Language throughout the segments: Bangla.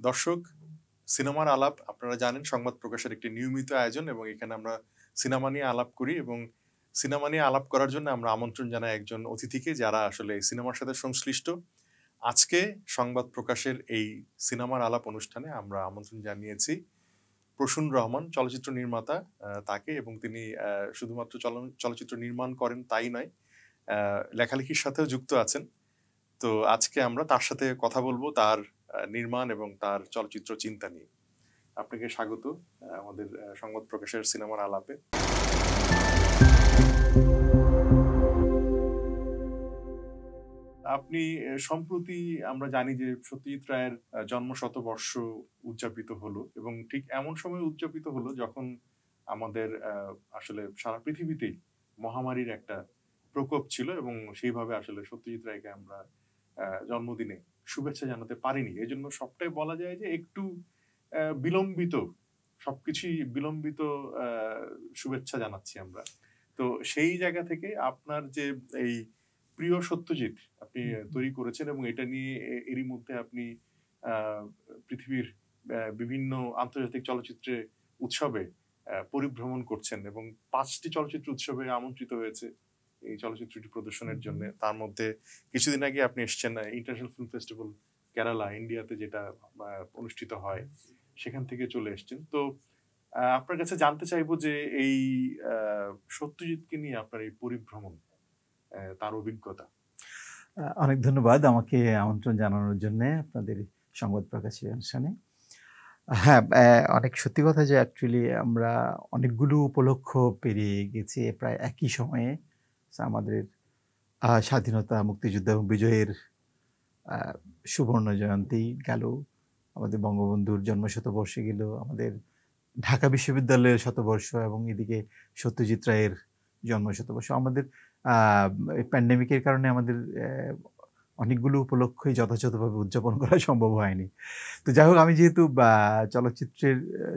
দর্শক, সিনেমার আলাপ আপনারা জানেন সংবাদ প্রকাশের একটি নিয়মিত আয়োজন এবং এখানে আমরা সিনেমা নিয়ে আলাপ করি এবং সিনেমা নিয়ে আলাপ করার জন্য আমরা আমন্ত্রণ জানাই একজন অতিথিকে যারা আসলে এই সিনেমার সাথে সংশ্লিষ্ট। আজকে সংবাদ প্রকাশের এই সিনেমার আলাপ অনুষ্ঠানে আমরা আমন্ত্রণ জানিয়েছি প্রসূন রহমান, চলচ্চিত্র নির্মাতা তাকে, এবং তিনি শুধুমাত্র চলচ্চিত্র নির্মাণ করেন তাই নয়, লেখালেখির সাথেও যুক্ত আছেন। তো আজকে আমরা তার সাথে কথা বলবো তার নির্মাণ এবং তার চলচ্চিত্র চিন্তা নিয়ে। আপনাকে স্বাগত আমাদের সংবাদ প্রকাশের সিনেমার আলাপে। আপনি সম্প্রতি আমরা জানি যে সত্যজিৎ রায়ের জন্ম শতবর্ষ উদযাপিত হলো এবং ঠিক এমন সময় উদযাপিত হলো যখন আমাদের আসলে সারা পৃথিবীতেই মহামারীর একটা প্রকোপ ছিল এবং সেইভাবে আসলে সত্যজিৎ রায়কে আমরা জন্মদিনে শুভেচ্ছা জানাতে পারিনি। এজন্য সবটাই বলা যায় যে একটু বিলম্বিত, সবকিছুই বিলম্বিত শুভেচ্ছা জানাচ্ছি আমরা। তো সেই জায়গা থেকে আপনার যে এই প্রিয় সত্যজিৎ আপনি তৈরি করেছেন এবং এটা নিয়ে এরই মধ্যে আপনি পৃথিবীর বিভিন্ন আন্তর্জাতিক চলচ্চিত্রে উৎসবে পরিভ্রমণ করছেন এবং 5টি চলচ্চিত্র উৎসবে আমন্ত্রিত হয়েছে এই চলচ্চিত্রটি প্রদর্শনের জন্য। তার মধ্যে কিছুদিন আগে আপনি এসেছেন ইন্টারন্যাশনাল ফিল্ম ফেস্টিভ্যাল কেরালা, ইন্ডিয়াতে, যেটা অনুষ্ঠিত হয়, সেখান থেকে চলে এসেছেন। তো আপনার কাছে জানতে চাইবো যে এই সত্যজিৎকে নিয়ে আপনার এই পরিভ্রমণ, তার অভিজ্ঞতা। অনেক ধন্যবাদ আমাকে আমন্ত্রণ জানানোর জন্য আপনাদের সংবাদ প্রকাশের অনুষ্ঠানে। হ্যাঁ, অনেক সত্যি কথা যে অ্যাকচুয়ালি আমরা অনেকগুলো উপলক্ষ পেরিয়ে গেছি প্রায় একই সময়ে। আমাদের স্বাধীনতা, মুক্তিযুদ্ধ এবং বিজয়ের সুবর্ণ জয়ন্তী গেল, আমাদের বঙ্গবন্ধুর জন্মশতবর্ষে গেল, আমাদের ঢাকা বিশ্ববিদ্যালয়ের শতবর্ষ এবং এদিকে সত্যজিৎ রায়ের জন্মশতবর্ষ। আমাদের প্যান্ডেমিকের কারণে আমাদের অনেকগুলো উপলক্ষই যথাযথভাবে উদযাপন করা সম্ভব হয়নি। তো যাই হোক, আমি যেহেতু চলচ্চিত্রের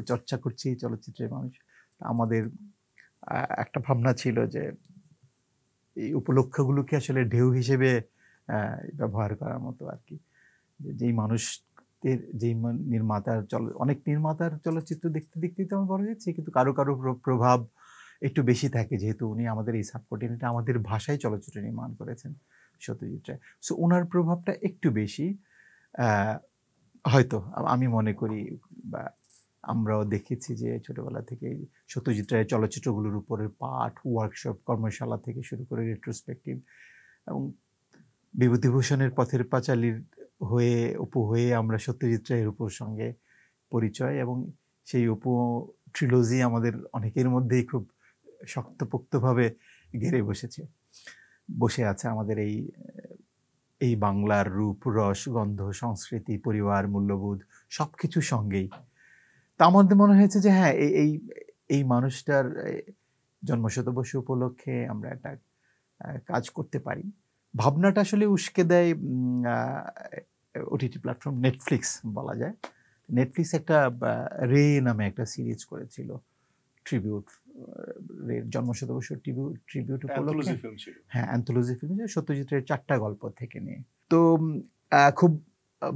চর্চা করছি, চলচ্চিত্রের মানুষ, আমাদের একটা ভাবনা ছিল যে এই উপলক্ষগুলোকে আসলে ঢেউ হিসেবে ব্যবহার করার মতো আর কি। যেই মানুষদের, যেই নির্মাতার অনেক নির্মাতার চলচ্চিত্র দেখতে দেখতেই তো আমরা বড় হয়েছি, কিন্তু কারো কারো প্রভাব একটু বেশি থাকে, যেহেতু উনি আমাদের এই সাবকন্টিনেন্টে আমাদের ভাষায় চলচ্চিত্র নির্মাণ করেছেন সত্যজিৎ রায়। সো ওনার প্রভাবটা একটু বেশি হয়তো আমি মনে করি, বা আমরাও দেখেছি যে ছোটবেলা থেকে সত্যজিৎ রায়ের চলচ্চিত্রগুলোর উপরে পাঠ, ওয়ার্কশপ, কর্মশালা থেকে শুরু করে রেট্রোস্পেক্টিভ, এবং বিভূতিভূষণের পথের পাঁচালীর হয়ে আমরা সত্যজিৎ রায়ের উপর সঙ্গে পরিচয়, এবং সেই ট্রিলজি আমাদের অনেকের মধ্যেই খুব শক্তপোক্তভাবে ঘেরে বসে আছে আমাদের এই বাংলার রূপ, রস, গন্ধ, সংস্কৃতি, পরিবার, মূল্যবোধ সবকিছুর সঙ্গেই। তা আমাদের মনে হয়েছে যে হ্যাঁ, এই মানুষটার জন্মশতবর্ষ উপলক্ষে আমরা একটা কাজ করতে পারি। ভাবনাটা আসলে উস্কে দেয় ওটিটি প্ল্যাটফর্ম নেটফ্লিক্স বলা যায়। নেটফ্লিক্স একটা রে নামে একটা সিরিজ করেছিল, ট্রিবিউট, জন্মশতবর্ষ ট্রিবিউট উপলক্ষে। হ্যাঁ, অ্যান্থোলজি ফিল্ম, সত্যজিৎ রায়ের 4টা গল্প থেকে নিয়ে। তো খুব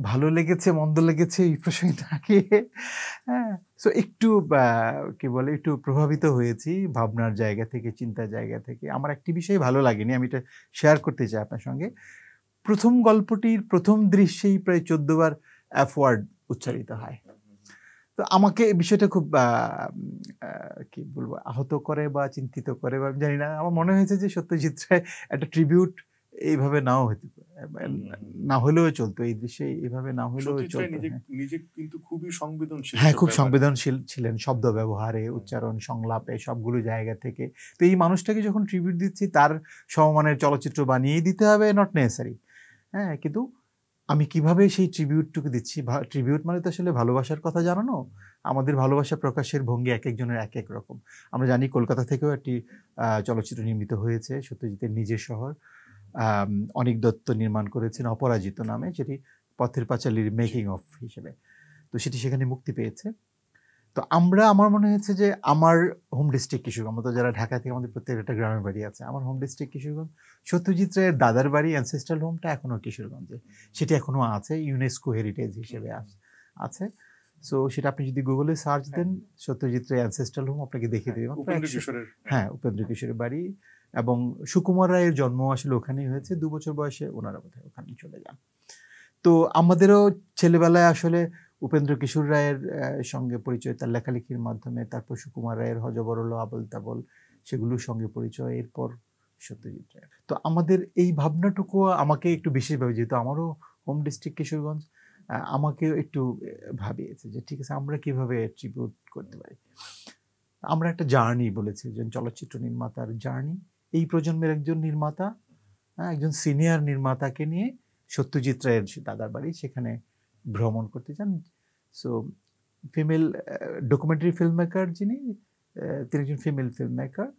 ভালো লেগেছে, মন্দ লেগেছে এই প্রসঙ্গটাকে। হ্যাঁ, সো একটু কি বলে, একটু প্রভাবিত হয়েছি ভাবনার জায়গা থেকে, চিন্তার জায়গা থেকে। আমার একটি বিষয় ভালো লাগেনি, আমি এটা শেয়ার করতে চাই আপনার সঙ্গে। প্রথম গল্পটির প্রথম দৃশ্যেই প্রায় 14 বার এফ ওয়ার্ড উচ্চারিত হয়। তো আমাকে এই বিষয়টা খুব কি বলবো, আহত করে বা চিন্তিত করে, বা জানি না। আমার মনে হয়েছে যে সত্যজিৎ রায় একটা ট্রিবিউট এইভাবে নাও হতে না হলেও চলতো, এই দৃশ্যে এইভাবে না হলেও চলতো। নিজে কিন্তু খুবই সংবেদনশীল, হ্যাঁ, খুব সংবেদনশীল ছিলেন শব্দ ব্যবহারে, উচ্চারণ, সংলাপে, সবগুলো জায়গা থেকে। তো এই মানুষটাকে যখন ট্রিবিউট দিচ্ছি, তার সমমানের চলচ্চিত্র বানিয়েই দিতে হবে, নট নেসেসারি। হ্যাঁ, কিন্তু আমি কিভাবে সেই ট্রিবিউটটুকু দিচ্ছি, ট্রিবিউট মানে তো আসলে ভালোবাসার কথা জানানো। আমাদের ভালোবাসা প্রকাশের ভঙ্গি এক একজনের এক এক রকম। আমরা জানি কলকাতা থেকেও একটি চলচ্চিত্র নির্মিত হয়েছে, সত্যজিতের নিজের শহর। অনিক দত্ত নির্মাণ করেছেন অপরাজিত নামে, যেটি পথের পাঁচালীর মেকিং অফ হিসেবে। তো সেটি সেখানে মুক্তি পেয়েছে। তো আমার মনে হয়েছে যে আমার হোম ডিস্ট্রিক্ট কিশোরগঞ্জ, আমরা তো যারা ঢাকা থেকে, আমাদের প্রত্যেকের একটা গ্রামের বাড়ি আছে। আমার হোম ডিস্ট্রিক্ট কিশোরগঞ্জ, সত্যজিৎ রায়ের দাদার বাড়ি, অ্যানসেস্ট্রাল হোমটা এখনো কিশোরগঞ্জে, সেটি এখনো আছে, ইউনেস্কো হেরিটেজ হিসেবে আছে। সো সেটা আপনি যদি গুগলে সার্চ দেন সত্যজিৎ রায় অ্যানসেস্ট্রাল হোম আপনাকে দেখিয়ে দেবে। উপেন্দ্র কিশোরের, হ্যাঁ, উপেন্দ্র কিশোরের বাড়ি এবং সুকুমার রায়ের জন্ম আসলে ওখানেই হয়েছে। 2 বছর বয়সে ওনারা বোধহয় ওখানে চলে যান। তো আমাদেরও ছেলেবেলায় আসলে উপেন্দ্র কিশোর রায়ের সঙ্গে পরিচয় তার লেখালেখির মাধ্যমে, তারপর সুকুমার রায়ের হযবরল আবল তাবল সেগুলোর সঙ্গে পরিচয়, এরপর সত্যজিৎ রায়। তো আমাদের এই ভাবনাটুকু আমাকে একটু বিশেষভাবে, যেহেতু আমারও হোম ডিস্ট্রিক্ট কিশোরগঞ্জ, আমাকে একটু ভাবিয়েছে যে ঠিক আছে আমরা কিভাবে ট্রিবিউট করতে পারি। আমরা একটা জার্নি বলেছি, একজন চলচ্চিত্র নির্মাতার জার্নি, এই প্রজন্মের একজন নির্মাতা, একজন সিনিয়র নির্মাতাকে নিয়ে সত্যজিৎ রায়ের দাদার বাড়ি, সেখানে ভ্রমণ করতে চান। So female documentary film maker যিনি, তিনি একজন ফিমেল ফিল্ম মেকার,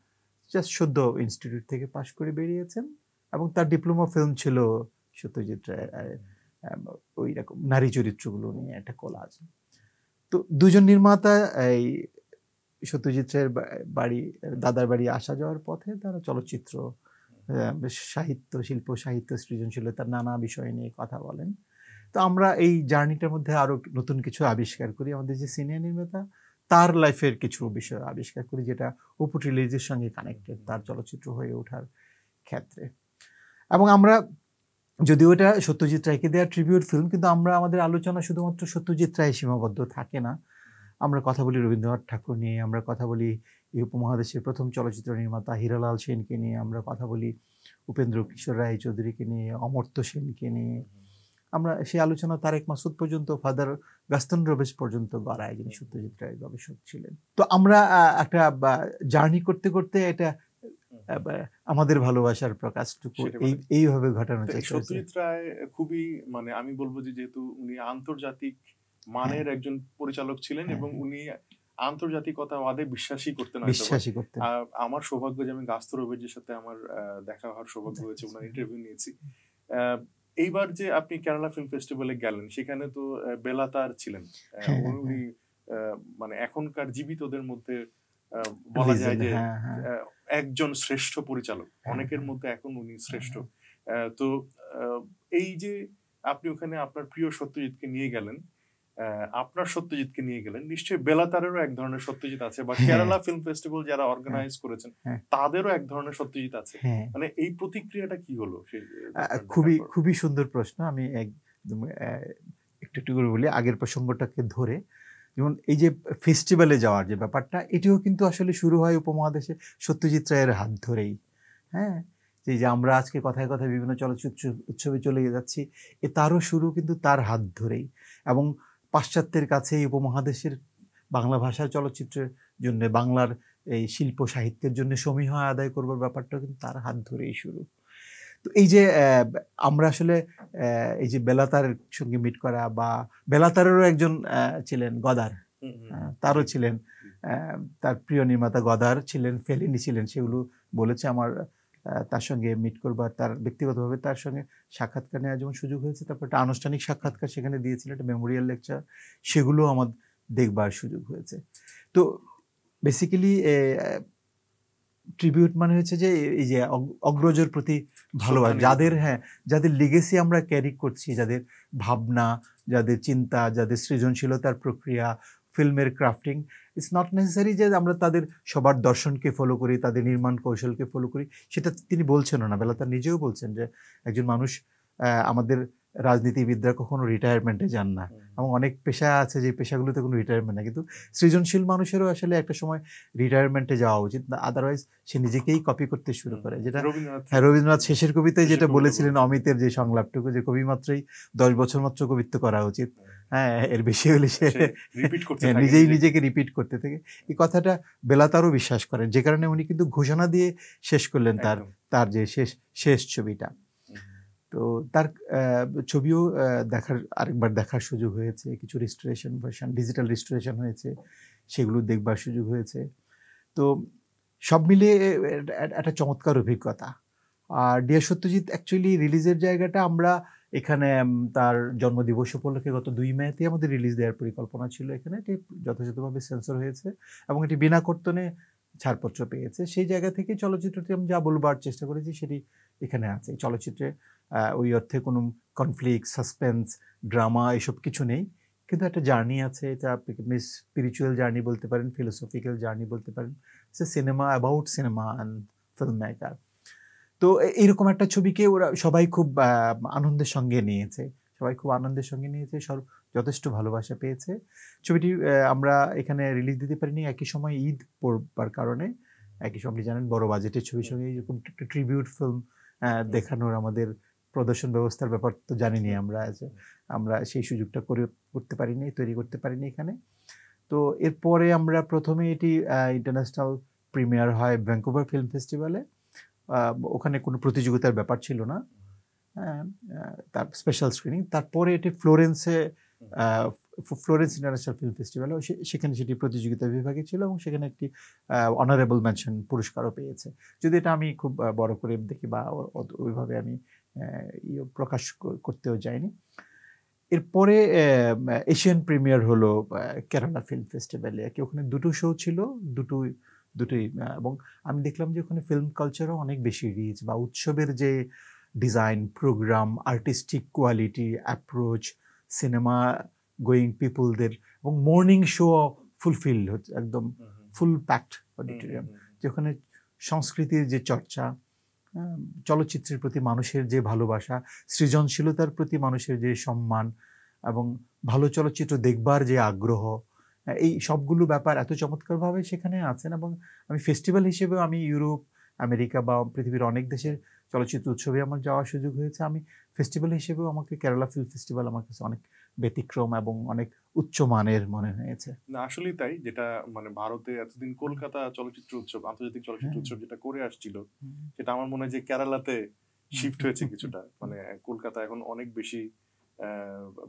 জাস্ট সদ্য ইনস্টিটিউট থেকে পাশ করে বেরিয়েছেন এবং তার ডিপ্লোমা ফিল্ম ছিল সত্যজিৎ রায়ের ওই রকম নারী চরিত্রগুলো নিয়ে একটা কোলাজ। তো দুজন নির্মাতা এই সত্যজিৎ রায়ের বাড়ি, দাদার বাড়ি আসা যাওয়ার পথে তারা চলচ্চিত্র, সাহিত্য, শিল্প সাহিত্য, সৃজনশীলতার নানা বিষয় নিয়ে কথা বলেন। তো আমরা এই জার্নিটার মধ্যে আরো নতুন কিছু আবিষ্কার করি। আমাদের যে সিনিয়র নির্মাতা, তার লাইফের কিছু বিষয় আবিষ্কার করি যেটা ওপর রিলিজের সঙ্গে কানেক্টেড তার চলচ্চিত্র হয়ে ওঠার ক্ষেত্রে। এবং আমরা যদিও এটা সত্যজিৎ রায়কে দেওয়া ট্রিবিউট ফিল্ম, কিন্তু আমরা আমাদের আলোচনা শুধুমাত্র সত্যজিৎ রায় সীমাবদ্ধ থাকে না। আমরা কথা বলি রবীন্দ্রনাথ ঠাকুর নিয়ে, আমরা কথা বলি এই উপমহাদেশের প্রথম চলচ্চিত্র নির্মাতা হীরালাল সেনকে নিয়ে, আমরা কথা বলি উপেন্দ্র কিশোর রায় চৌধুরীকে নিয়ে, অমর্ত্য সেনকে নিয়ে। আমরা সেই আলোচনা তারেক মাসুদ পর্যন্ত, ফাদার গাস্তন রোবেস পর্যন্ত গড়ায়, যিনি সত্যজিৎ রায়ের গবেষক ছিলেন। তো আমরা একটা জার্নি করতে করতে এটা আমাদের ভালোবাসার প্রকাশটুকু এইভাবে ঘটানো চেষ্টা। সত্যজিৎ রায় খুবই, মানে আমি বলবো যে যেহেতু উনি আন্তর্জাতিক মানের একজন পরিচালক ছিলেন এবং উনি আন্তর্জাতিকতাবাদে বিশ্বাসী করতেন। আমার সৌভাগ্য যে আমি গাস্তন রোবেজের সাথে আমার দেখা হওয়ার সৌভাগ্য হয়েছে, ওনার ইন্টারভিউ নিয়েছি। এইবার যে আপনি কেরালা ফিল্ম ফেস্টিভ্যালে গেলেন, সেখানে তো বেলাতার ছিলেন। উনি মানে এখনকার জীবিতদের মধ্যে বলা যায় যে একজন শ্রেষ্ঠ পরিচালক, অনেকের মধ্যে এখন উনি শ্রেষ্ঠ। তো এই যে আপনি ওখানে আপনার প্রিয় সত্যজিৎকে নিয়ে গেলেন, আপনার সত্যজিৎকে নিয়ে গেলেন, নিশ্চয়ই বেলাতারেরও এক ধরনের সত্যজিৎ আছে, বা কেরালা ফিল্ম ফেস্টিভ্যাল যারা অর্গানাইজ করেছেন তাদেরও এক ধরনের সত্যজিৎ আছে। মানে এই প্রতিক্রিয়াটা কি হলো? খুবই সুন্দর প্রশ্ন। আমি একদম একটু করে বলি আগের প্রসঙ্গটাকে ধরে। যেমন এই যে ফেস্টিভ্যালে যাওয়ার যে ব্যাপারটা, এটিও কিন্তু আসলে শুরু হয় উপমহাদেশে সত্যজিৎ রায়ের হাত ধরেই। হ্যাঁ, যে আমরা আজকে কথায় কথায় বিভিন্ন চলচ্চিত্র উৎসবে চলে যাচ্ছি, তারও শুরু কিন্তু তার হাত ধরেই। এবং পাশ্চাত্যের কাছে এই উপমহাদেশের বাংলা ভাষার চলচ্চিত্রের জন্য, বাংলার এই শিল্প সাহিত্যের জন্য সমীহা আদায় করবার ব্যাপারটা কিন্তু তার হাত ধরেই শুরু। তো এই যে আমরা আসলে এই যে বেলাতারের সঙ্গে মিট করা, বা বেলাতারেরও একজন ছিলেন গদার, তারও ছিলেন তার প্রিয় নির্মাতা গদার ছিলেন, ফেলিনি ছিলেন, সেগুলো বলেছে। আমার তার সঙ্গে মিট করবার, তার ব্যক্তিগতভাবে তার সঙ্গে সাক্ষাৎকার নেওয়ার যেমন সুযোগ হয়েছে, তারপর একটা আনুষ্ঠানিক সাক্ষাৎকার সেখানে দিয়েছিলেন, একটা মেমোরিয়াল লেকচার, সেগুলো আমার দেখবার সুযোগ হয়েছে। তো বেসিক্যালি ট্রিবিউট মানে হচ্ছে যে এই যে অগ্রজের প্রতি ভালোবাসা, যাদের লিগেসি আমরা ক্যারি করছি, যাদের ভাবনা, যাদের চিন্তা, যাদের সৃজনশীলতার প্রক্রিয়া, ফিল্মের ক্রাফটিং, ইটস নট নেসেসারি যে আমরা তাদের সবার দর্শনকে ফলো করি, তাদের নির্মাণ কৌশলকে ফলো করি। সেটা তিনি বলছেন না, বেলাতার নিজেও বলছেন যে একজন মানুষ, আমাদের রাজনীতিবিদরা কখনো রিটায়ারমেন্টে যান না, এবং অনেক পেশা আছে যে পেশাগুলোতে কোনো রিটায়ারমেন্ট না, কিন্তু সৃজনশীল মানুষেরও আসলে একটা সময় রিটায়ারমেন্টে যাওয়া উচিত না, আদারওয়াইজ সে নিজেকেই কপি করতে শুরু করে। যেটা রবীন্দ্রনাথ শেষের কবিতায় যেটা বলেছিলেন, অমিতের যে সংলাপটুকু, যে কবি মাত্রই 10 বছর মাত্র কবিত্ব করা উচিত, হ্যাঁ, এর বেশি হলে সে নিজেই নিজেকে রিপিট করতে থাকে। এই কথাটা বেলাতারও বিশ্বাস করেন, যে কারণে উনি কিন্তু ঘোষণা দিয়ে শেষ করলেন তার যে শেষ ছবিটা। তো তার ছবিও আরেকবার দেখার সুযোগ হয়েছে, কিছু রিস্টোরেশন ভার্সন, ডিজিটাল রিস্টোরেশন হয়েছে, সেগুলো দেখবার সুযোগ হয়েছে। তো সব মিলিয়ে একটা চমৎকার অভিজ্ঞতা। আর ডিয়ার সত্যজিৎ অ্যাকচুয়ালি রিলিজের জায়গাটা আমরা এখানে তার জন্মদিবস উপলক্ষে গত 2 মেতে আমাদের রিলিজ দেওয়ার পরিকল্পনা ছিল। এখানে এটি যথাযথভাবে সেন্সর হয়েছে এবং এটি বিনা কর্তনে ছাড়পত্র পেয়েছে। সেই জায়গা থেকে চলচ্চিত্রটি আমি যা বলবার চেষ্টা করেছি সেটি এখানে আছে। চলচ্চিত্রে ওই অর্থে কোনো কনফ্লিক্ট, সাসপেন্স, ড্রামা এসব কিছু নেই। কিন্তু একটা জার্নি আছে, এটা আপনি স্পিরিচুয়াল জার্নি বলতে পারেন, ফিলোসফিক্যাল জার্নি বলতে পারেন, সে cinema about cinema and film maker. তো এইরকম একটা ছবিকে ওরা সবাই খুব আনন্দের সঙ্গে নিয়েছে, সব যথেষ্ট ভালোবাসা পেয়েছে। ছবিটি আমরা এখানে রিলিজ দিতে পারিনি একই সময় ঈদ পড়বার কারণে। একই সঙ্গে জানেন বড় বাজেটের ছবির সঙ্গে এরকম একটা ট্রিবিউট ফিল্ম দেখানোর আমাদের প্রদর্শন ব্যবস্থার ব্যাপার তো জানিনি আমরা সেই সুযোগটা করতে পারিনি, তৈরি করতে পারিনি এখানে। তো এরপরে আমরা প্রথমে এটি ইন্টারন্যাশনাল প্রিমিয়ার হয় ভ্যাঙ্কুভার ফিল্ম ফেস্টিভ্যালে। ওখানে কোনো প্রতিযোগিতার ব্যাপার ছিল না, তার স্পেশাল স্ক্রিনিং। তারপরে এটি ফ্লোরেন্স ইন্টারন্যাশনাল ফিল্ম ফেস্টিভ্যাল, সেখানে সেটি প্রতিযোগিতা বিভাগে ছিল এবং সেখানে একটি অনারেবল মেনশন পুরস্কারও পেয়েছে। যদি এটা আমি খুব বড় করে দেখি বা ওইভাবে আমি প্রকাশ করতেও যাইনি। এরপরে এশিয়ান প্রিমিয়ার হলো কেরালা ফিল্ম ফেস্টিভ্যালে, ওখানে দুটো শো ছিল, দুটোই এবং আমি দেখলাম যে ওখানে ফিল্ম কালচারও অনেক বেশি রিচ, বা উৎসবের যে design, programme, artistic quality, approach, cinema going পিপলদের, এবং মর্নিং শো ফুলফিল হচ্ছে, একদম ফুল প্যাকড অডিটোরিয়াম, যেখানে সংস্কৃতির যে চর্চা, চলচ্চিত্রের প্রতি মানুষের যে ভালোবাসা, সৃজনশীলতার প্রতি মানুষের যে সম্মান, এবং ভালো চলচ্চিত্র দেখবার যে আগ্রহ, এই সবগুলো ব্যাপার এত চমৎকারভাবে সেখানে আছেন। এবং আমি ফেস্টিভ্যাল হিসেবেও আমি ইউরোপ, আমেরিকা বা পৃথিবীর অনেক দেশের চলচ্চিত্র উৎসবে আমার যাওয়ার সুযোগ হয়েছে। আমি ফেস্টিভ্যাল হিসেবেও আমাকে কেরালা ফিল্ম ফেস্টিভ্যাল আমার কাছে অনেক ব্যতিক্রম এবং অনেক উচ্চমানের মনে হয়েছে। না আসলেই তাই, যেটা মানে ভারতে এতদিন কলকাতা চলচ্চিত্র উৎসব, আন্তর্জাতিক চলচ্চিত্র উৎসব যেটা করে আসছিল, সেটা আমার মনে হয় যে কেরালাতে শিফট হয়েছে কিছুটা। মানে কলকাতা এখন অনেক বেশি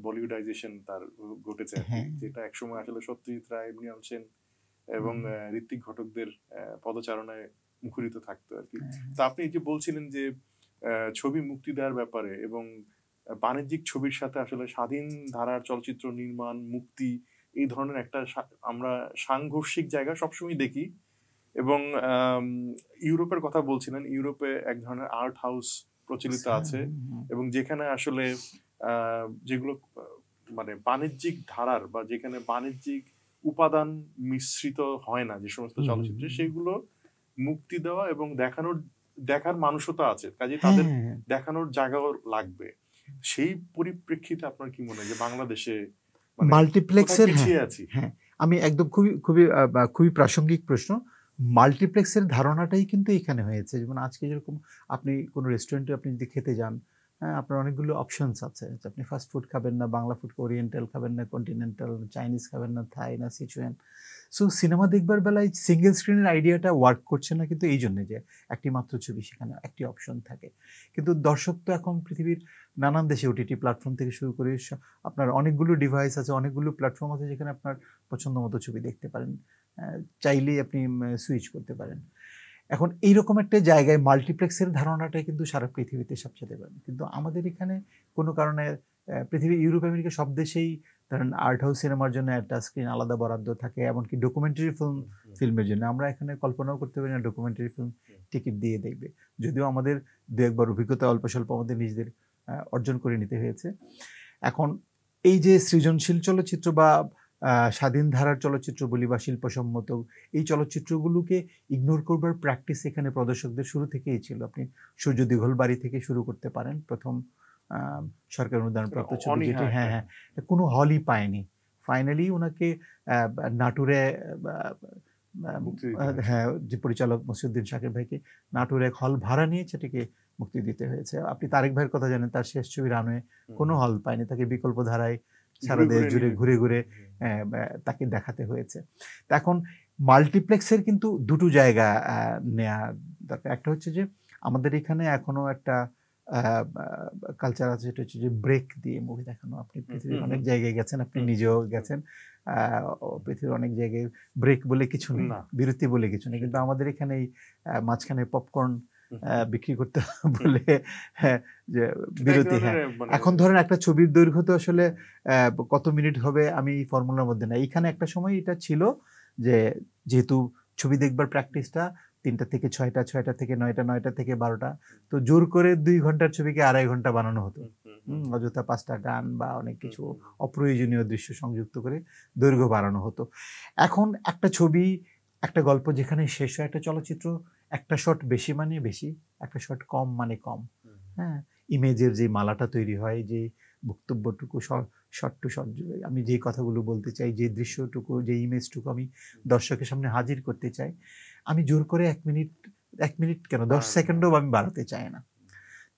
বলিউডাইজেশন তার ঘটেছে, যেটা একসময় আসলে সত্যজিৎ রায়, মৃণাল সেন এবং ঋত্বিক ঘটকদের পদচারণায় মুখরিত থাকতো আর কি। তো আপনি যে বলছিলেন যে ছবি মুক্তি দেওয়ার ব্যাপারে এবং বাণিজ্যিক ছবির সাথে আসলে স্বাধীন ধারার চলচ্চিত্র নির্মাণ, মুক্তি, এই ধরনের একটা আমরা সাংঘর্ষিক জায়গা সবসময় দেখি। এবং ইউরোপের কথা বলছিলেন, ইউরোপে এক ধরনের আর্ট হাউস প্রচলিত আছে, এবং যেখানে আসলে যেগুলো মানে বাণিজ্যিক ধারার বা যেখানে বাণিজ্যিক উপাদান মিশ্রিত হয় না যে সমস্ত চলচ্চিত্রে, সেগুলো মুক্তি দেওয়া এবং দেখার মানুষও আছে, কাজে তাদের দেখানোর জায়গাও লাগবে। সেই পরিপ্রেক্ষিতে আপনার কি মনে হয় যে বাংলাদেশে মাল্টিপ্লেক্সের, হ্যাঁ আমি একদম খুবই প্রাসঙ্গিক প্রশ্ন। মাল্টিপ্লেক্সের ধারণাটাই কিন্তু এখানে হয়েছে। যেমন আজকে যেরকম আপনি কোনো রেস্টুরেন্টে আপনি যদি খেতে যান, হ্যাঁ আপনার অনেকগুলো অপশনস আছে, আপনি ফাস্ট ফুড খাবেন না, বাংলা ফুড, ওরিয়েন্টাল খাবেন না, কন্টিনেন্টাল, চাইনিজ খাবেন না, থাই না সিচুয়ান। সো সিনেমা দেখবার বেলায় সিঙ্গেল স্ক্রিনের আইডিয়াটা ওয়ার্ক করছে না, কিন্তু এই জন্যে যে একটি মাত্র ছবি, সেখানে একটি অপশন থাকে। কিন্তু দর্শক তো এখন পৃথিবীর নানান দেশে ওটিটি প্ল্যাটফর্ম থেকে শুরু করে আপনার অনেকগুলো ডিভাইস আছে, অনেকগুলো প্ল্যাটফর্ম আছে, যেখানে আপনার পছন্দ মতো ছবি দেখতে পারেন, চাইলেই আপনি সুইচ করতে পারেন। এখন এইরকম একটা জায়গায় মাল্টিপ্লেক্সের ধারণাটাই কিন্তু সারা পৃথিবীতে সবচেয়ে দেবেন, কিন্তু আমাদের এখানে কোনো কারণে পৃথিবী, ইউরোপ, আমেরিকা সব দেশেই ধরেন আর্ট হাউস সিনেমার জন্য একটা স্ক্রিন আলাদা বরাদ্দ থাকে, এমনকি ডকুমেন্টারি ফিল্মের জন্য আমরা এখানে কল্পনাও করতে পারি না ডকুমেন্টারি ফিল্ম টিকিট দিয়ে দেখবে, যদিও আমাদের দু একবার অভিজ্ঞতা অল্প স্বল্প আমাদের নিজেদের অর্জন করে নিতে হয়েছে। এখন এই যে সৃজনশীল চলচ্চিত্র বা স্বাধীন ধারার চলচ্চিত্র বলি বা শিল্পসম্মত, এই চলচ্চিত্রগুলোকে ইগনোর করবার প্র্যাকটিস এখানে প্রদর্শকদের শুরু থেকেই ছিল। আপনি সূর্য দীঘল বাড়ি থেকে শুরু করতে পারেন, প্রথম সরকার অনুদানপ্রাপ্ত ছবি, যেটি কোনো হলই পায়নি। ফাইনালি ওনাকে নাটুরে, যে পরিচালক মসিউদ্দিন শাকির ভাইকে নাটুরে এক হল ভাড়া নিয়ে সেটাকে মুক্তি দিতে হয়েছে। আপনি তারেক ভাইয়ের কথা জানেন, তার শেষ ছবি রানওয়ে কোনো হল পায়নি, তাকে বিকল্প ধারায় সারা দেশ জুড়ে ঘুরে ঘুরে তাকে দেখাতে হয়েছে। এখন মাল্টিপ্লেক্সের কিন্তু দুটো জায়গা নেওয়া দরকার। একটা হচ্ছে যে আমাদের এখানে এখনো একটা কালচার আছে, যেটা হচ্ছে যে ব্রেক দিয়ে মুভি দেখানো। আপনি পৃথিবীর অনেক জায়গায় গেছেন, আপনি নিজেও গেছেন, পৃথিবীর অনেক জায়গায় ব্রেক বলে কিছু নেই, বিরতি বলে কিছু নেই, কিন্তু আমাদের এখানে মাঝখানে পপকর্ন বিক্রি করতে বলে যে বিরতি। হ্যাঁ, এখন ধরেন একটা ছবির দৈর্ঘ্য তো আসলে কত মিনিট হবে আমি এই ফর্মুলার মধ্যে না। এইখানে একটা সময় এটা ছিল যে যেহেতু ছবি দেখবার প্র্যাকটিসটা 3টা থেকে 6টা, 6টা থেকে 9টা, 9টা থেকে 12টা, তো জোর করে 2 ঘন্টার ছবিকে 2.5 ঘন্টা বানানো হতো। অযথা 5টা গান বা অনেক কিছু অপ্রয়োজনীয় দৃশ্য সংযুক্ত করে দৈর্ঘ্য বাড়ানো হতো। এখন একটা ছবি, একটা গল্প যেখানে শেষ হয়, একটা চলচ্চিত্র একটা শট বেশি মানে বেশি, একটা শট কম মানে কম। হ্যাঁ, ইমেজের যে মালাটা তৈরি হয়, যে বক্তব্যটুকু শট টু শট, আমি যে কথাগুলো বলতে চাই, যে দৃশ্যটুকু, যে ইমেজটুকু আমি দর্শকের সামনে হাজির করতে চাই, আমি জোর করে 1 মিনিট কেন 10 সেকেন্ডও আমি বাড়াতে চাই না।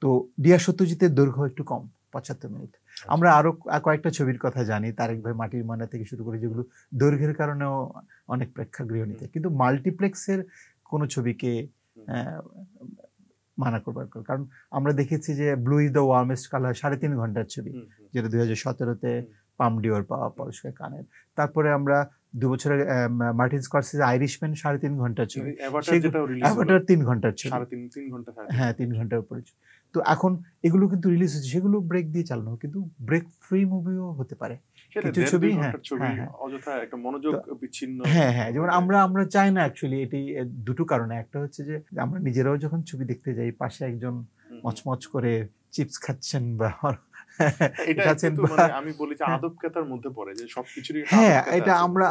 তো ডিয়ার সত্যজিতের দৈর্ঘ্য একটু কম, 75 মিনিট। আমরা আরো কয়েকটা ছবির কথা জানি, তারেক ভাই মাটির ময়না থেকে শুরু করে, যেগুলো দৈর্ঘ্যের কারণেও অনেক প্রেক্ষাগৃহ নিতে, কিন্তু মাল্টিপ্লেক্সের কোনো ছবিকে মানা করবার, কারণ আমরা দেখেছি যে blue is the warmest colour 3.5 ঘন্টার ছবি, যেটা 2017-তে পাম ডিওর পাওয়া পুরস্কার কানের। তারপরে আমরা 2 বছর আগে মার্টিন স্করসেজে আইরিশম্যান 3.5 ঘন্টার ছবি, অ্যাভাটার 3 ঘন্টার ছবি, 3 ঘন্টা, হ্যাঁ 3 ঘন্টার উপরে। তো এখন এগুলো কিন্তু রিলিজ হচ্ছে, সেগুলো ব্রেক দিয়ে চালানো, কিন্তু ব্রেক ফ্রি মুভিও হতে পারে কিছু ছবি। হ্যাঁ অযথা একটা মনোযোগ বিচ্ছিন্ন। হ্যাঁ, যেমন আমরা চাই না অ্যাকচুয়ালি। এটি দুটো কারণে, একটা হচ্ছে যে আমরা নিজেরাও যখন ছবি দেখতে যাই, পাশে একজন মচমচ করে চিপস খাচ্ছেন বা আমি বলি যে আদবকাতার মধ্যে পড়ে, যে সবকিছুরই হ্যাঁ, এটা আমরা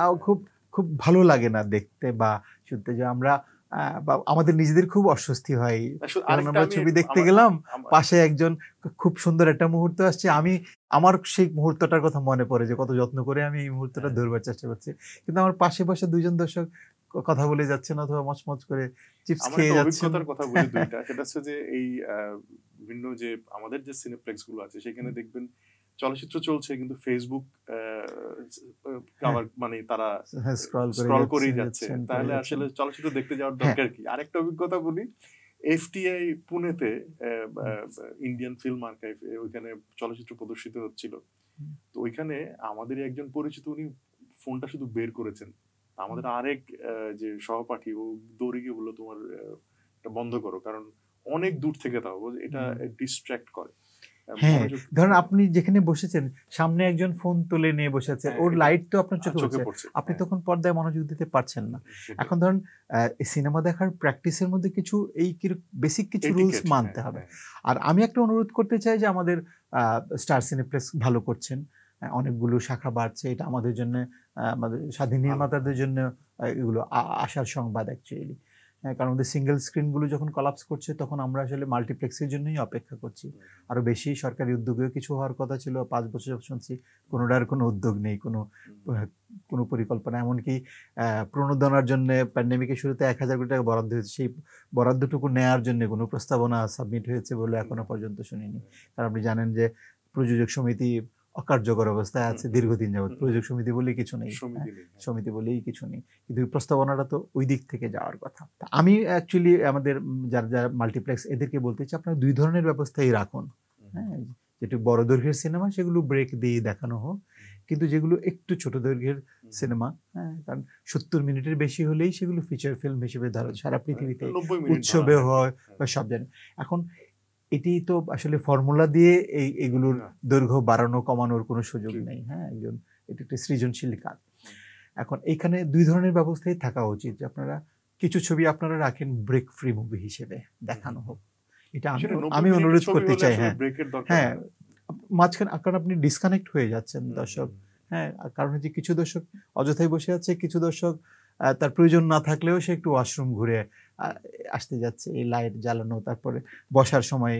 খুব ভালো লাগে না দেখতে বা শুনতে, যে আমরা আমাদের নিজেদের খুব অস্বস্তি হয়। আমরা ছবি দেখতে গেলাম, পাশে একজন খুব সুন্দর একটা মুহূর্ত আসছে, আমার সেই মুহূর্তটার কথা মনে পড়ে যে কত যত্ন করে আমি এই মুহূর্তটা ধরবার চেষ্টা করছি, কিন্তু আমার পাশে বসে দুজন দর্শক কথা বলে যাচ্ছেন অথবা মচমচ করে চিপস খেয়ে যাচ্ছেন। অভিজ্ঞতার কথা বলি দুইটা, সেটা হচ্ছে যে এই বিভিন্ন যে আমাদের যে সিনেপ্লেক্স গুলো আছে, সেখানে দেখবেন চলচ্চিত্র চলছে কিন্তু ফেসবুক মানে তারা স্ক্রল করেই যাচ্ছে। তাহলে আসলে চলচ্চিত্র দেখতে যাওয়ার দরকার কি? আরেকটা অভিজ্ঞতা বলি, এফটিআই পুনেতে ইন্ডিয়ান ফিল্ম আর্কাইভ, ওইখানে চলচ্চিত্র প্রদর্শিত হচ্ছিল। তো ওইখানে আমাদের একজন পরিচিত, উনি ফোনটা শুধু বের করেছেন, আমাদের আরেক যে সহপাঠী, ও দৌড়ে গিয়ে বললো তোমার এটা বন্ধ করো, কারণ অনেক দূর থেকে তাও এটা ডিস্ট্র্যাক্ট করে। হ্যাঁ, ধরেন আপনি যেখানে বসেছেন সামনে একজন ফোন তুলে নিয়ে বসে আছে, ওর লাইট তো আপনার চোখে পড়ছে, আপনি তখন পর্দায় মনোযোগ দিতে পারছেন না। এখন ধরেন সিনেমা দেখার প্র্যাকটিসের মধ্যে কিছু বেসিক কিছু রুলস মানতে হবে। আর আমি একটা অনুরোধ করতে চাই যে আমাদের স্টার সিনেপ্লেক্স ভালো করছেন, অনেকগুলো শাখা বাড়ছে, এটা আমাদের জন্য, আমাদের স্বাধীন নির্মাতাদের জন্য এগুলো আশার সংবাদ অ্যাকচুয়ালি। কারণ আমাদের সিঙ্গেল স্ক্রিনগুলো যখন কলাপস করছে, তখন আমরা আসলে মাল্টিপ্লেক্সের জন্যই অপেক্ষা করছি। আরো বেশি সরকারি উদ্যোগেও কিছু হওয়ার কথা ছিল, 5 বছর শুনছি কোনোটার কোনো উদ্যোগ নেই, কোনো পরিকল্পনা। এমনকি প্রণোদনার জন্য প্যান্ডেমিকের শুরুতে 1000 কোটি টাকা বরাদ্দ হয়েছে, সেই বরাদ্দটুকু নেওয়ার জন্য কোনো প্রস্তাবনা সাবমিট হয়েছে বলে এখনো পর্যন্ত শুনিনি। কারণ আপনি জানেন যে প্রযোজক সমিতি অকার্যকর অবস্থায় আছে দীর্ঘদিন যাবত, প্রযোজক সমিতি বলেই কিছু নেই, সমিতি বলেই কিছু নেই, কিন্তু প্রস্তাবনাটা তো ওই দিক থেকে যাওয়ার কথা। আমি অ্যাকচুয়ালি আমাদের যারা মাল্টিপ্লেক্স, এদেরকে বলতে চাই, আপনারা 2 ধরনের ব্যবস্থাই রাখুন। হ্যাঁ, যেটা বড় দৈর্ঘ্যের সিনেমা সেগুলো ব্রেক দিয়ে দেখানো হোক, কিন্তু যেগুলো একটু ছোট দৈর্ঘ্যের সিনেমা, হ্যাঁ, কারণ 70 মিনিটের বেশি হলেই সেগুলো ফিচার ফিল্ম হিসেবে ধরো সারা পৃথিবীতে উৎসবে হয় বা সব জানে। এখন এটি তো আসলে ফর্মুলা দিয়ে এগুলোর দৈর্ঘ্য বাড়ানো কমানোর কোনো সুযোগ নেই। হ্যাঁ, এটা একটা সৃজনশীল কাজ। এখন এখানে 2 ধরনের ব্যবস্থাই থাকা উচিত, যে আপনারা কিছু ছবি আপনারা রাখেন ব্রেক ফ্রি মুভি হিসেবে দেখানো হোক, এটা আমি অনুরোধ করতে চাই। হ্যাঁ, মাঝখানে কারণ আপনি ডিসকানেক্ট হয়ে যাচ্ছেন দর্শক। হ্যাঁ, কারণ হচ্ছে কিছু দর্শক অযথাই বসে আছে, কিছু দর্শক তার প্রয়োজন না থাকলেও সে একটু ওয়াশরুম ঘুরে আসতে যাচ্ছে, এই লাইট জ্বালানো, তারপরে বসার সময়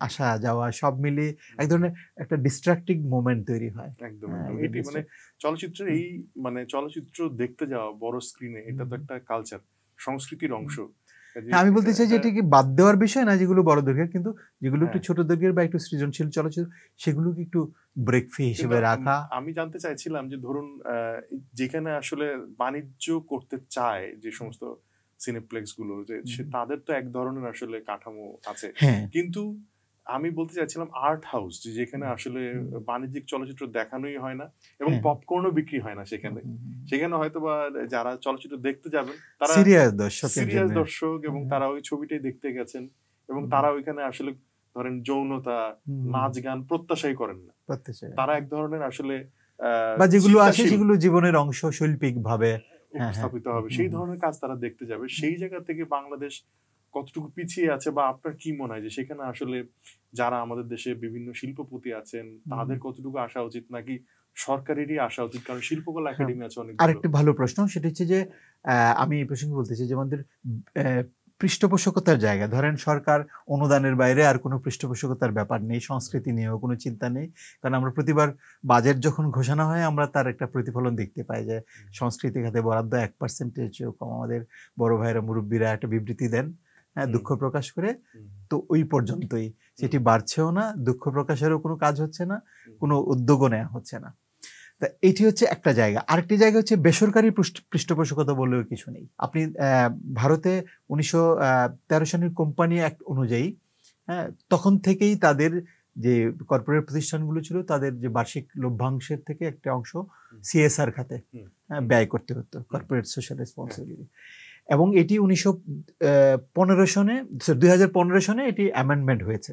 আসা যাওয়া, সব মিলিয়ে এক ধরনের একটা ডিস্ট্রাক্টিং মোমেন্ট তৈরি হয়। একদম এটি মানে চলচ্চিত্রের এই মানে চলচ্চিত্র দেখতে যাওয়া বড় স্ক্রিনে, এটা তো একটা কালচার, সংস্কৃতির অংশ। আমি বলতে চাই যে এটা কি বাদ দেওয়ার বিষয় না, যেগুলো বড় দৈর্ঘ্যের, কিন্তু যেগুলো একটু ছোট দৈর্ঘ্যের বা একটু সৃজনশীল চলচ্চিত্র, সেগুলোকে একটু ব্রেক ফ্রি হিসেবে রাখা। আমি জানতে চাইছিলাম যে ধরুন যেখানে আসলে বাণিজ্য করতে চায় যে সমস্ত সিনেপ্লেক্স গুলো, যে তাদের তো এক ধরনের আসলে কাঠামো আছে, কিন্তু আমি বলতে চাইছিলাম আর্ট হাউস, যেখানে আসলে বাণিজ্যিক চলচ্চিত্র দেখানোই হয় না এবং পপকর্নও বিক্রি হয় না, সেখানে হয়তো বা যারা চলচ্চিত্র দেখতে যাবেন তারা সিরিয়াস দর্শক এবং তারা ওই ছবিটাই দেখতে গেছেন, এবং তারা ওইখানে আসলে ধরেন যৌনতা, নাচ গান প্রত্যাশাই করেন না, তারা এক ধরনের আসলে বা যেগুলো আছে সেগুলো জীবনের অংশ, শৈল্পিক ভাবে উপস্থাপিত হবে, সেই ধরনের কাজ তারা দেখতে যাবে। সেই জায়গা থেকে বাংলাদেশ কতটুকু পিছিয়ে আছে, বা আপনার কি মনে হয় যে সেখানে আসলে যারা আমাদের দেশে বিভিন্ন শিল্পপতি আছেন তাদের কতটুকু আসা উচিত, নাকি সরকারেরই আসা উচিত? কারণ শিল্পকলা একাডেমি আছে অনেকগুলো। আরেকটি ভালো প্রশ্ন, সেটা হচ্ছে যে আমি এই প্রসঙ্গে বলতে চাই যে আমাদের পৃষ্ঠপোষকতার জায়গা, ধরেন সরকার অনুদানের বাইরে আর কোনো পৃষ্ঠপোষকতার ব্যাপার নেই, সংস্কৃতি নিয়েও কোনো চিন্তা নেই। কারণ আমরা প্রতিবার বাজেট যখন ঘোষণা হয় আমরা তার একটা প্রতিফলন দেখতে পাই যে সংস্কৃতি খাতে বরাদ্দ 1% কম। আমাদের বড় ভাইরা মুরব্বীরা একটা বিবৃতি দেন, হ্যাঁ, দুঃখ প্রকাশ করে, তো ওই পর্যন্তই, সেটি বাড়ছেও না, দুঃখ প্রকাশেরও কোনো কাজ হচ্ছে না, কোনো উদ্যোগও নেওয়া হচ্ছে না। তা এটি হচ্ছে একটা জায়গা। আরেকটি জায়গা হচ্ছে বেসরকারি পৃষ্ঠপোষকতা বলেও কিছু নেই। আপনি ভারতে 1913 সনের কোম্পানি অ্যাক্ট অনুযায়ী, হ্যাঁ, তখন থেকেই তাদের যে কর্পোরেট প্রতিষ্ঠানগুলো ছিল তাদের যে বার্ষিক লভ্যাংশের থেকে একটা অংশ সিএসআর খাতে ব্যয় করতে হতো, কর্পোরেট সোশ্যাল রেসপন্সিবিলিটি। এবং এটি 2015 সনে এটি অ্যামেন্ডমেন্ট হয়েছে।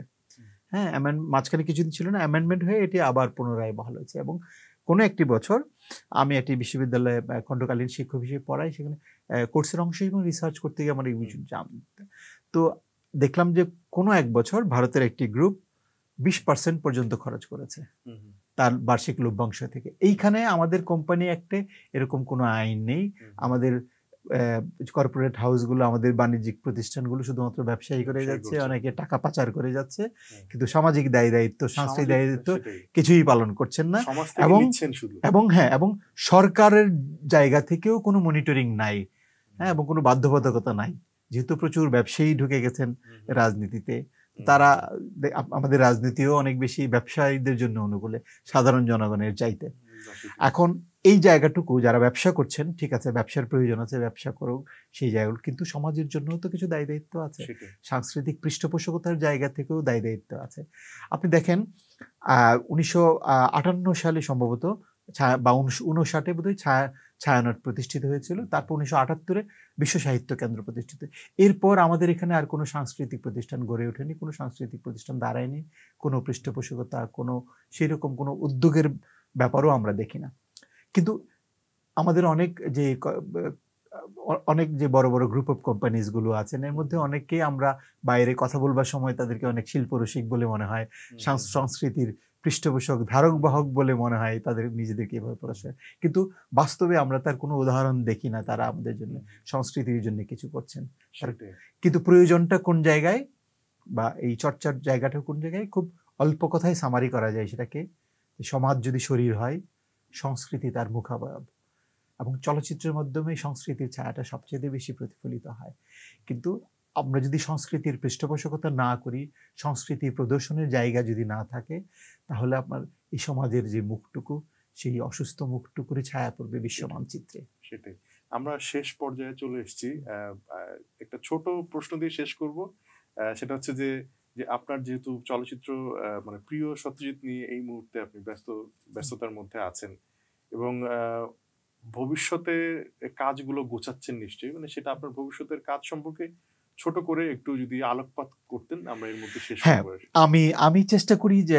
হ্যাঁ, মাঝখানে কিছুদিন ছিল না, অ্যামেন্ডমেন্ট হয়ে এটি আবার পুনরায় বহাল হয়েছে। এবং কোনো একটি বছর আমি একটি বিশ্ববিদ্যালয়ে খণ্ডকালীন শিক্ষক হিসেবে পড়াই, সেখানে কোর্সের অংশ এবং রিসার্চ করতে গিয়ে আমার এই জানতে, তো দেখলাম যে কোনো এক বছর ভারতের একটি গ্রুপ 20% পর্যন্ত খরচ করেছে তার বার্ষিক লভ্যাংশ থেকে। এইখানে আমাদের কোম্পানি অ্যাক্টে এরকম কোনো আইন নেই। আমাদের কর্পোরেট হাউসগুলো, আমাদের বাণিজ্যিক প্রতিষ্ঠানগুলো শুধুমাত্র ব্যবসায়ী করে যাচ্ছে, অনেকে টাকা পাচার করে যাচ্ছে, কিন্তু সামাজিক দায় দায়িত্ব, সাংস্কৃতিক দায় দায়িত্ব কিছুই পালন করছেন না। এবং সরকারের জায়গা থেকেও কোনো মনিটরিং নাই, হ্যাঁ, এবং কোনো বাধ্যবাধকতা নাই। যেহেতু প্রচুর ব্যবসায়ী ঢুকে গেছেন রাজনীতিতে, তারা, আমাদের রাজনীতিও অনেক বেশি ব্যবসায়ীদের জন্য অনুকূলে, সাধারণ জনগণের চাইতে। এখন এই জায়গাটুকু যারা ব্যবসা করছেন, ঠিক আছে, ব্যবসার প্রয়োজন আছে, ব্যবসা করুক, সেই জায়গাগুলো, কিন্তু সমাজের জন্য তো কিছু দায় দায়িত্ব আছে, সাংস্কৃতিক পৃষ্ঠপোষকতার জায়গা থেকেও দায় দায়িত্ব আছে। আপনি দেখেন 1958 সালে সম্ভবত বা 1959 বোধহয় ছায়ানট প্রতিষ্ঠিত হয়েছিল, তারপর 1978 বিশ্ব সাহিত্য কেন্দ্র প্রতিষ্ঠিত। এরপর আমাদের এখানে আর কোনো সাংস্কৃতিক প্রতিষ্ঠান গড়ে ওঠেনি, কোনো সাংস্কৃতিক প্রতিষ্ঠান দাঁড়ায়নি, কোনো পৃষ্ঠপোষকতা, কোনো সেরকম কোনো উদ্যোগের ব্যাপারও আমরা দেখি না। কিন্তু আমাদের অনেক যে বড় বড় গ্রুপ অফ কোম্পানিজগুলো আছেন, এর মধ্যে অনেককেই আমরা বাইরে কথা বলবার সময় তাদেরকে অনেক শিল্পরসিক বলে মনে হয়, সংস্কৃতির পৃষ্ঠপোষক, ধারক বাহক বলে মনে হয় তাদের নিজেদেরকে এভাবে প্রকাশ হয়। কিন্তু বাস্তবে আমরা তার কোনো উদাহরণ দেখি না তারা আমাদের জন্য, সংস্কৃতির জন্য কিছু করছেন। কিন্তু প্রয়োজনটা কোন জায়গায়, বা এই চর্চার জায়গাটা কোন জায়গায়, খুব অল্প কথায় সামারি করা যায় সেটাকে। সমাজ যদি শরীর হয়, সংস্কৃতি তার মুখাবয়ব, এবং চলচ্চিত্রের মাধ্যমে সংস্কৃতির ছায়াটা সবচেয়ে বেশি প্রতিফলিত হয়। কিন্তু আমরা যদি সংস্কৃতির পৃষ্ঠপোষকতা না করি, সংস্কৃতি প্রদর্শনের জায়গা যদি না থাকে, তাহলে আপনার এই সমাজের যে মুখটুকু, সেই অসুস্থ মুখটুকুরই ছায়া পড়বে বিশ্ব মানচিত্রে। সেটাই। আমরা শেষ পর্যায়ে চলে এসেছি। একটা ছোট প্রশ্ন দিয়ে শেষ করব। সেটা হচ্ছে যে আপনার যেহেতু চলচ্চিত্র মানে প্রিয় সত্যজিৎ নিয়ে এই মুহূর্তে আপনি ব্যস্ততার মধ্যে আছেন, এবং ভবিষ্যতে কাজগুলো গোছাচ্ছেন নিশ্চয়ই, মানে সেটা আপনার ভবিষ্যতের কাজ সম্পর্কে ছোট করে একটু যদি আলোকপাত করতেন, আমরা এর মধ্যে শেষ করব। আমি চেষ্টা করি যে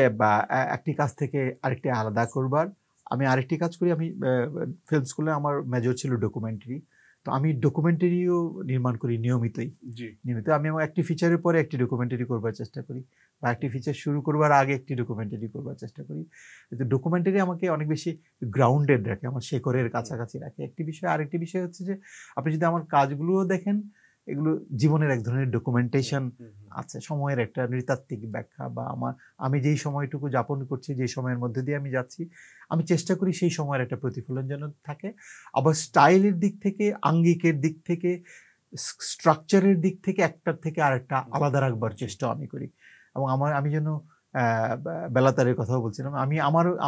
একটি কাজ থেকে আরেকটি আলাদা করবার। আমি আরেকটি কাজ করি, আমি ফিল্ম স্কুলে আমার মেজর ছিল ডকুমেন্টারি, তো আমি ডকুমেন্টারিও নির্মাণ করি নিয়মিতই। আমি আমার একটি ফিচারের পরে একটি ডকুমেন্টারি করবার চেষ্টা করি, বা একটি ফিচার শুরু করবার আগে একটি ডকুমেন্টারি করবার চেষ্টা করি। ডকুমেন্টারি আমাকে অনেক বেশি গ্রাউন্ডেড রাখে, আমার শেকড়ের কাছাকাছি রাখে একটি বিষয়। আরেকটি বিষয় হচ্ছে যে আপনি যদি আমার কাজগুলোও দেখেন, এগুলো জীবনের এক ধরনের ডকুমেন্টেশন আছে, সময়ের একটা নৃতাত্ত্বিক ব্যাখ্যা, বা আমি যেই সময়টুকু যাপন করছি, যে সময়ের মধ্যে দিয়ে আমি যাচ্ছি, আমি চেষ্টা করি সেই সময়ের একটা প্রতিফলন যেন থাকে। আবার স্টাইলের দিক থেকে, আঙ্গিকের দিক থেকে, স্ট্রাকচারের দিক থেকে একটার থেকে আরেকটা আলাদা রাখবার চেষ্টা আমি করি। এবং আমি যেন বেলাতারের কথাও বলছিলাম,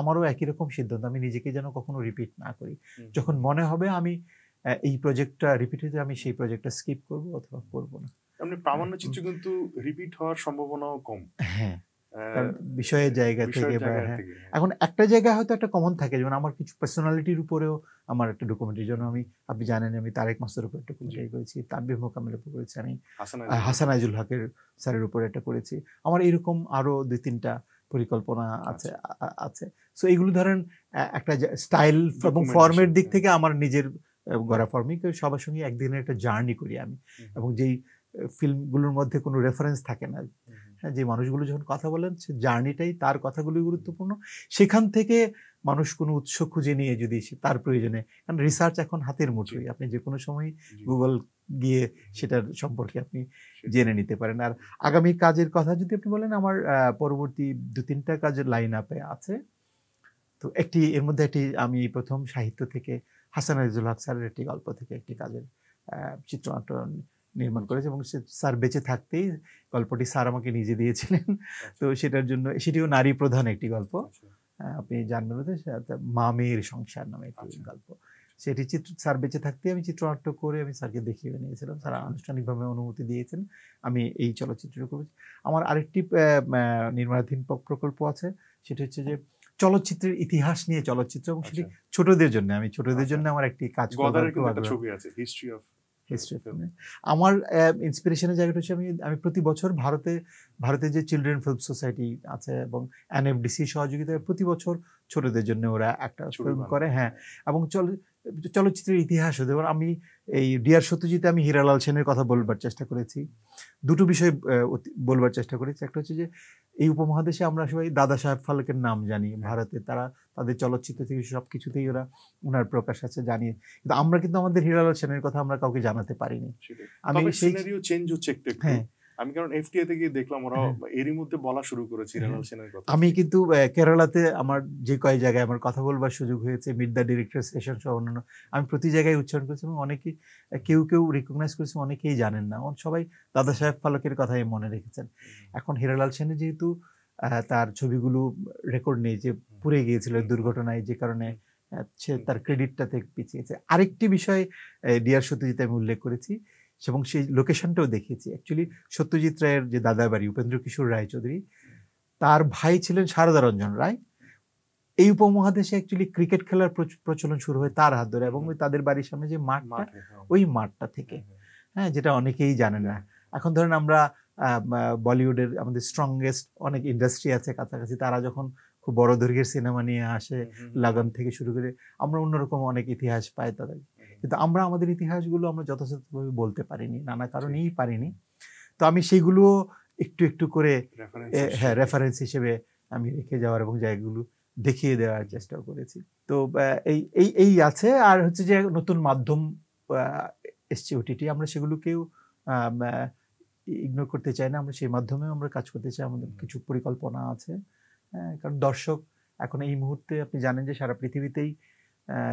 আমারও একই রকম সিদ্ধান্ত, আমি নিজেকে যেন কখনো রিপিট না করি। যখন মনে হবে আমি এই প্রজেক্টটা রিপিট হয়েছে, আমি সেই প্রজেক্টটা স্কিপ করব অথবা করব না। প্রামাণ্য চিত্র কিন্তু রিপিট হওয়ার সম্ভাবনাও কম। হ্যাঁ, বিষয়ের জায়গা থেকে। এখন একটা জায়গায় হয়তো একটা কমন থাকে, যেমন আমার কিছু পার্সোনালিটির উপরেও আমার একটা ডকুমেন্টারি, যেন আপনি জানেন আমি তারেক মাসুদের উপর একটা ডকুমেন্টারি করেছি, তানভীর মোকাম্মেলের উপর করেছি, আমি হাসান আইজুল হকের স্যারের উপর একটা করেছি। আমার এরকম আরো 2-3টা পরিকল্পনা আছে। সো এইগুলো ধরেন একটা স্টাইল এবং ফর্মের দিক থেকে আমার নিজের গড়া ফর্মে, সবার সঙ্গে একদিনের একটা জার্নি করি আমি, এবং যেই ফিল্মগুলোর মধ্যে কোনো রেফারেন্স থাকে না। হ্যাঁ, যে মানুষগুলো যখন কথা বলেন সে জার্নিটাই তার কথাগুলোই গুরুত্বপূর্ণ। সেখান থেকে মানুষ কোনো উৎস খুঁজে নিয়ে যদি তার প্রয়োজনে, কারণ রিসার্চ এখন হাতের মুঠোয়, আপনি যে কোনো সময় গুগল গিয়ে সেটার সম্পর্কে আপনি জেনে নিতে পারেন। আর আগামী কাজের কথা যদি আপনি বলেন, আমার পরবর্তী 2-3টা কাজের লাইন আপে আছে। তো এর মধ্যে একটি আমি প্রথম সাহিত্য থেকে হাসান আজিজুল হক স্যারের একটি গল্প থেকে একটি কাজের চিত্রনাট্য নির্মাণ করেছে, এবং স্যার বেঁচে থাকতেই গল্পটি স্যার আমাকে নিজে দিয়েছিলেন। তো সেটার জন্য, সেটিও নারী প্রধান একটি গল্প, আপনি জানবেন মা মেয়ের সংসার নামে একটি গল্প। সেটি স্যার বেঁচে থাকতে আমি চিত্রনাট্য করে আমি স্যারকে দেখিয়ে নিয়েছিলাম, স্যার আনুষ্ঠানিকভাবে অনুমতি দিয়েছেন আমি এই চলচ্চিত্রটা করেছি। আমার আরেকটি নির্মাণাধীন প্রকল্প আছে, সেটা হচ্ছে যে চলচ্চিত্রের ইতিহাস নিয়ে চলচ্চিত্র, এবং সেটি ছোটদের জন্য, আমি ছোটদের জন্য আমার একটি কাজ ছবি আছে হিস্ট্রি অফ। আমার ইন্সপিরেশনের জায়গাটা হচ্ছে আমি প্রতি বছর ভারতে যে চিলড্রেন ফিল্ম সোসাইটি আছে এবং এনএফডিসি সহযোগিতায় প্রতি বছর ছোটদের জন্য ওরা একটা ফিল্ম করে। হ্যাঁ, এবং চলচ্চিত্রের ইতিহাস, যেমন আমি এই ডিয়ার সত্যজিতে আমি হীরালাল সেনের কথা বলবার চেষ্টা করেছি, দুটো বিষয় বলবার চেষ্টা করেছি। একটা হচ্ছে যে এই উপমহাদেশে আমরা সবাই দাদা সাহেব ফালকের নাম জানি, ভারতে তারা তাদের চলচ্চিত্র থেকে সব কিছুতেই ওনার প্রকাশ আছে জানিয়ে, কিন্তু আমরা কিন্তু আমাদের হীরালাল সেনের কথা আমরা কাউকে জানাতে পারিনি। আমি সিনারিও চেঞ্জ হচ্ছে একটু। হ্যাঁ, আমি কারণ এফটিএ থেকে দেখলাম ওরা এরই মধ্যে বলা শুরু করেছে হীরালাল সেনের কথা। আমি কিন্তু কেরালাতে আমার যে কয় জায়গায় আমার কথা বলবার সুযোগ হয়েছে, মিট দ্য ডিরেক্টর সেশন সহ অন্যান্য, আমি প্রতি জায়গায় উচ্চারণ করেছি এবং অনেকেই কেউ রিকগনাইজ করেছে, অনেকেই জানেন না, সবাই দাদা সাহেব ফালকের কথাই মনে রেখেছেন। এখন হীরালাল সেনের যেহেতু তার ছবিগুলো রেকর্ড নেই, যে পুড়ে গিয়েছিল দুর্ঘটনায়, যে কারণে সে তার ক্রেডিটটাতে পিছিয়েছে। আরেকটি বিষয় ডিয়ার সত্যজিতে আমি উল্লেখ করেছি এবং সেই লোকেশনটাও দেখিয়েছি। অ্যাকচুয়ালি সত্যজিৎ রায়ের যে দাদার বাড়ি উপেন্দ্র কিশোর রায়চৌধুরী, তার ভাই ছিলেন সারদা রঞ্জন রায়। এই উপমহাদেশে অ্যাকচুয়ালি ক্রিকেট খেলার প্রচলন শুরু হয় তার হাত ধরে, এবং তাদের বাড়ির সামনে যে মাঠটা, ওই মাঠটা থেকে, হ্যাঁ, যেটা অনেকেই জানে না। এখন ধরেন আমরা বলিউডের আমাদের স্ট্রংগেস্ট অনেক ইন্ডাস্ট্রি আছে কাছাকাছি, তারা যখন খুব বড় দৈর্ঘ্যের সিনেমা নিয়ে আসে, লাগান থেকে শুরু করে, আমরা অন্যরকম অনেক ইতিহাস পাই তাদের, কিন্তু আমরা আমাদের ইতিহাসগুলো আমরা যথাযথভাবে বলতে পারিনি, নানা কারণেই পারিনি। তো আমি সেইগুলো একটু একটু করে রেফারেন্স হিসেবে আমি রেখে যাওয়ার এবং জায়গাগুলো দেখিয়ে দেওয়ার চেষ্টা করেছি। তো এই আছে। আর হচ্ছে যে নতুন মাধ্যম এসছে ওটিটি, আমরা সেগুলোকেও ইগনোর করতে চাই না, আমরা সেই মাধ্যমে আমরা কাজ করতে চাই, আমাদের কিছু পরিকল্পনা আছে। কারণ দর্শক এখন এই মুহূর্তে আপনি জানেন যে সারা পৃথিবীতেই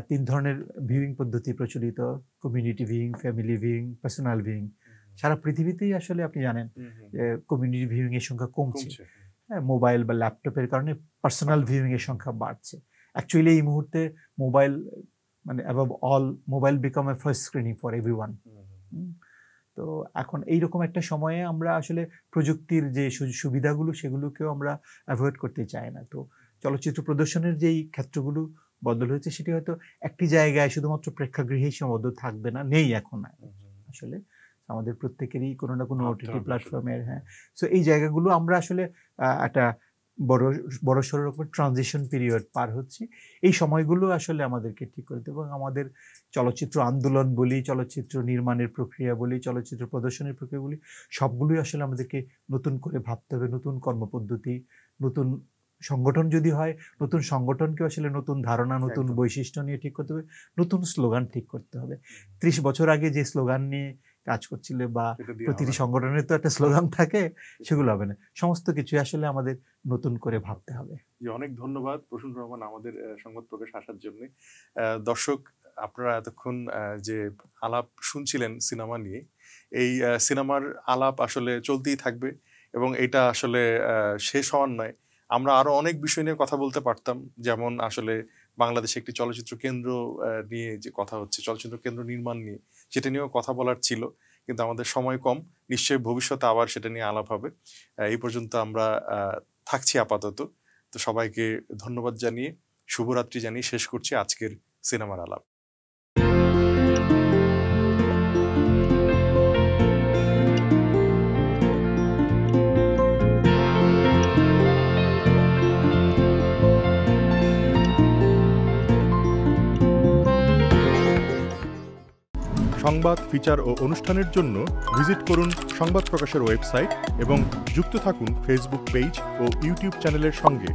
3 ধরনের ভিউইং পদ্ধতি প্রচলিত, community viewing, family viewing, personal viewing. সারা পৃথিবীতেই আসলে আপনি জানেন যে কমিউনিটি ভিউইং এর সংখ্যা কমছে, হ্যাঁ, মোবাইল বা ল্যাপটপের কারণে পার্সোনাল ভিউইং এর সংখ্যা বাড়ছে। অ্যাকচুয়ালি এই মুহূর্তে মোবাইল, মানে above all, mobile become a first screening for everyone. তো এখন এইরকম একটা সময়ে আমরা আসলে প্রযুক্তির যে সুবিধাগুলো সেগুলোকেও আমরা অ্যাভয়েড করতে চাই না। তো চলচ্চিত্র প্রদর্শনের যেই ক্ষেত্রগুলো বদল হয়েছে, সেটি হয়তো একটি জায়গায় শুধুমাত্র প্রেক্ষাগৃহেই সীমাবদ্ধ থাকবে না, নেই এখন আসলে আমাদের প্রত্যেকেরই কোনো না কোনো ওটিটি প্ল্যাটফর্মের, হ্যাঁ। সো এই জায়গাগুলো আমরা আসলে একটা বড় সড়ো রকম ট্রানজিশন পিরিয়ড পার হচ্ছি। এই সময়গুলো আসলে আমাদেরকে ঠিক করতে, এবং আমাদের চলচ্চিত্র আন্দোলন বলি, চলচ্চিত্র নির্মাণের প্রক্রিয়া বলি, চলচ্চিত্র প্রদর্শনের প্রক্রিয়া বলি, সবগুলোই আসলে আমাদেরকে নতুন করে ভাবতে হবে। নতুন কর্মপদ্ধতি, নতুন সংগঠন যদি হয়, নতুন সংগঠনকে আসলে নতুন ধারণা, নতুন বৈশিষ্ট্য নিয়ে ঠিক করতে হবে, নতুন স্লোগান ঠিক করতে হবে। 30 বছর আগে যে স্লোগান নিয়ে কাজ করছিল, বা প্রতিটি সংগঠনের তো একটা স্লোগান থাকে, সেগুলো হবে না। সমস্ত কিছু আসলে আমাদের নতুন করে ভাবতে হবে। অনেক ধন্যবাদ প্রসূন রহমান আমাদের সংবাদ প্রকাশ আসার জন্য। দর্শক, আপনারা এতক্ষণ যে আলাপ শুনছিলেন সিনেমা নিয়ে, এই সিনেমার আলাপ আসলে চলতেই থাকবে এবং এটা আসলে শেষ হওয়ার নয়। আমরা আরো অনেক বিষয় নিয়ে কথা বলতে পারতাম, যেমন আসলে বাংলাদেশে একটি চলচ্চিত্র কেন্দ্র নিয়ে যে কথা হচ্ছে, চলচ্চিত্র কেন্দ্র নির্মাণ নিয়ে, সেটা নিয়েও কথা বলার ছিল, কিন্তু আমাদের সময় কম। নিশ্চয়ই ভবিষ্যতে আবার সেটা নিয়ে আলাপ হবে। এই পর্যন্ত আমরা থাকছি আপাতত। তো সবাইকে ধন্যবাদ জানিয়ে, শুভরাত্রি জানিয়ে শেষ করছি আজকের সিনেমার আলাপ। সংবাদ, ফিচার ও অনুষ্ঠানের জন্য ভিজিট করুন সংবাদ প্রকাশের ওয়েবসাইট এবং যুক্ত থাকুন ফেসবুক পেজ ও ইউটিউব চ্যানেলের সঙ্গে।